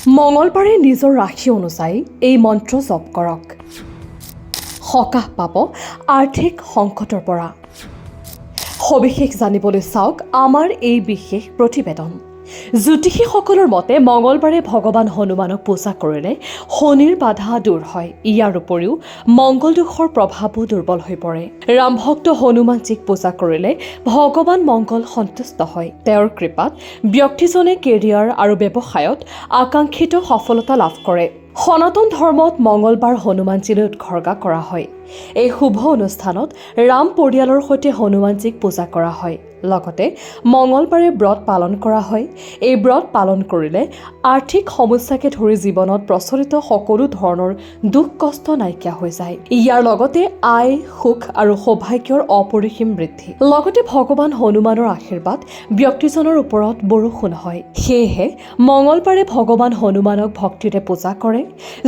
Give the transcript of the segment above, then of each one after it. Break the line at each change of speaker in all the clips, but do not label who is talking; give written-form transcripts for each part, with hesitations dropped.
মঙলবাৰে নিজৰ ৰাশি অনুযায়ী এই মন্ত্ৰ জপ কৰক। সকাহ পাব আৰ্থিক সংকটৰ পৰা। সবিশেষ জানিবলৈ চাওক আমাৰ এই বিশেষ প্ৰতিবেদন। জ্যোতিষীসকলৰ মতে মঙলবাৰে ভগৱান হনুমানক পূজা কৰিলে শনিৰ বাধা দূৰ হয়। ইয়াৰ উপৰিও মংগল দোষৰ প্ৰভাৱো দুৰ্বল হৈ পৰে। ৰামভক্ত হনুমানজীক পূজা কৰিলে ভগৱান মংগল সন্তুষ্ট হয়। তেওঁৰ কৃপাত ব্যক্তিজনে কেৰিয়াৰ আৰু ব্যৱসায়ত আকাংক্ষিত সফলতা লাভ কৰে। সনাতন ধৰ্মত মঙলবাৰ হনুমানজীলৈ উৎসৰ্গা কৰা হয়। এই শুভ অনুষ্ঠানত ৰাম পৰিয়ালৰ সৈতে হনুমানজীক পূজা কৰা হয়। লগতে মঙলবাৰে ব্ৰত পালন কৰা হয়। এই ব্ৰত পালন কৰিলে আৰ্থিক সমস্যাকে ধৰি জীৱনত প্ৰচলিত সকলো ধৰণৰ দুখ কষ্ট নাইকিয়া হৈ যায়। ইয়াৰ লগতে আয়, সুখ আৰু সৌভাগ্যৰ অপৰিসীম বৃদ্ধি। লগতে ভগৱান হনুমানৰ আশীৰ্বাদ ব্যক্তিজনৰ ওপৰত বৰষুণ হয়। সেয়েহে মঙলবাৰে ভগৱান হনুমানক ভক্তিৰে পূজা কৰে।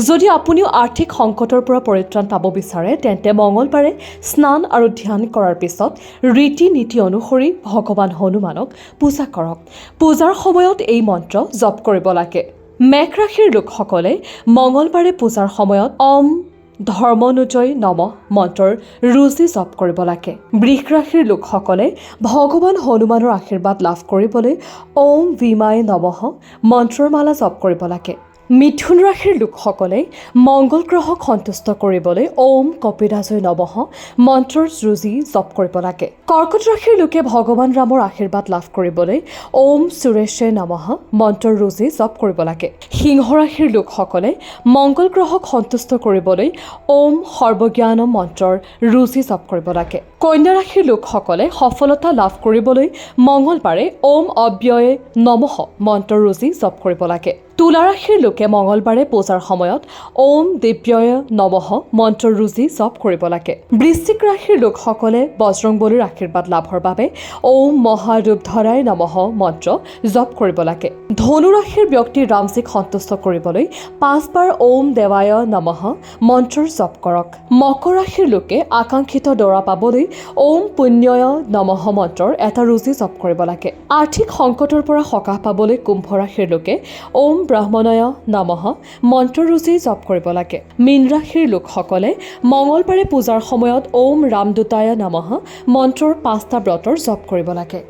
যদি আপুনিও আৰ্থিক সংকটৰ পৰা পৰিত্ৰাণ পাব বিচাৰে তেন্তে মঙলবাৰে স্নান আৰু ধ্যান কৰাৰ পিছত ৰীতি নীতি অনুসৰি ভগৱান হনুমানক পূজা কৰক। পূজাৰ সময়ত এই মন্ত্ৰ জপ কৰিব লাগে। মেঘ ৰাশিৰ লোকসকলে মঙলবাৰে পূজাৰ সময়ত অম ধৰ্মনুজয় নমঃ মন্ত্ৰৰ ৰুচি জপ কৰিব লাগে। বৃষ ৰাশিৰ লোকসকলে ভগৱান হনুমানৰ আশীৰ্বাদ লাভ কৰিবলৈ ওম ভীমায় নমঃ মন্ত্ৰৰ মালা জপ কৰিব লাগে। মিথুন ৰাশিৰ লোকসকলে মংগল গ্ৰহক সন্তুষ্ট কৰিবলৈ ওম কপিৰাজয় নমঃ মন্ত্ৰৰ ৰুচি জপ কৰিব লাগে। কৰ্কট ৰাশিৰ লোকে ভগৱান ৰামৰ আশীৰ্বাদ লাভ কৰিবলৈ ওম সুৰেশে নমঃ মন্ত্ৰৰ ৰুচি জপ কৰিব লাগে। সিংহ ৰাশিৰ লোকসকলে মংগল গ্ৰহক সন্তুষ্ট কৰিবলৈ ওম সৰ্বজ্ঞানম মন্ত্ৰৰ ৰুচি জপ কৰিব লাগে। কন্যা ৰাশিৰ লোকসকলে সফলতা লাভ কৰিবলৈ মঙলবাৰে ওম অব্যয়ে নমঃ মন্ত্ৰৰ ৰুচি জপ কৰিব লাগে। তুলা ৰাশিৰ লোকে মঙলবাৰে পূজাৰ সময়ত ওম দিব্যয় নমঃ মন্ত্ৰৰ ৰুচি জপ কৰিব লাগে। বৃশ্চিক ৰাশিৰ লোকসকলে বজৰংবলীৰ আশীৰ্বাদ লাভৰ বাবে ওম মহাৰূপধৰাই নমঃ মন্ত্ৰ জপ কৰিব লাগে। ধনু ৰাশিৰ ব্যক্তি ৰামজীক সন্তুষ্ট কৰিবলৈ 5 বাৰ ওম দেৱায় নমঃ মন্ত্ৰৰ জপ কৰক। মকৰ ৰাশিৰ লোকে আকাংক্ষিত দৰা পাবলৈ ওম পুণ্যয় নমঃ মন্ত্ৰৰ এটা ৰুচি জপ কৰিব লাগে। আৰ্থিক সংকটৰ পৰা সকাহ পাবলৈ কুম্ভ ৰাশিৰ লোকে ওম ব্ৰাহ্মণয় নমঃ মন্ত্ৰৰ ৰুচি জপ কৰিব লাগে। মীন ৰাশিৰ লোকসকলে মঙলবাৰে পূজাৰ সময়ত ওম ৰামদূতায় নমঃ মন্ত্ৰৰ 5টা ব্ৰতৰ জপ কৰিব লাগে।